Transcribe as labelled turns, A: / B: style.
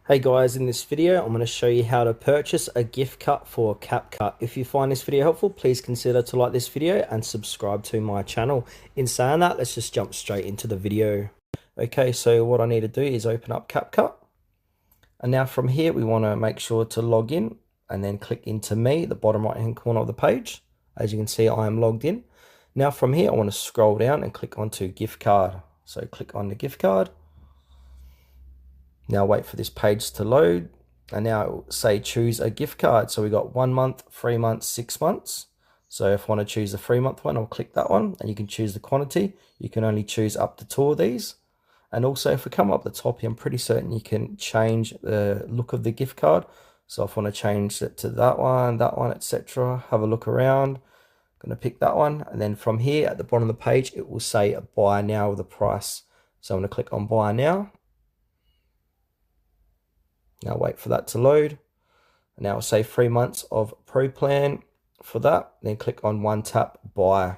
A: Hey guys, in this video I'm going to show you how to purchase a gift card for Capcut. If you find this video helpful, please consider to like this video and subscribe to my channel. In saying that, let's just jump straight into the video. Okay, so what I need to do is open up Capcut. And now from here we want to make sure to log in and then click into me, the bottom right hand corner of the page. As you can see, I am logged in. Now from here I want to scroll down and click onto gift card. So click on the gift card. Now wait for this page to load, and now it will say choose a gift card. So we got 1 month, 3 months, 6 months. So if I want to choose the 3 month one, I'll click that one, and you can choose the quantity. You can only choose up to 2 of these. And also if we come up the top here, I'm pretty certain you can change the look of the gift card. So if I want to change it to that one, etc., have a look around. I'm going to pick that one, and then from here at the bottom of the page it will say buy now with the price. So I'm going to click on buy now. Now wait for that to load. Now I'll say 3 months of pro plan for that. Then click on one tap buy.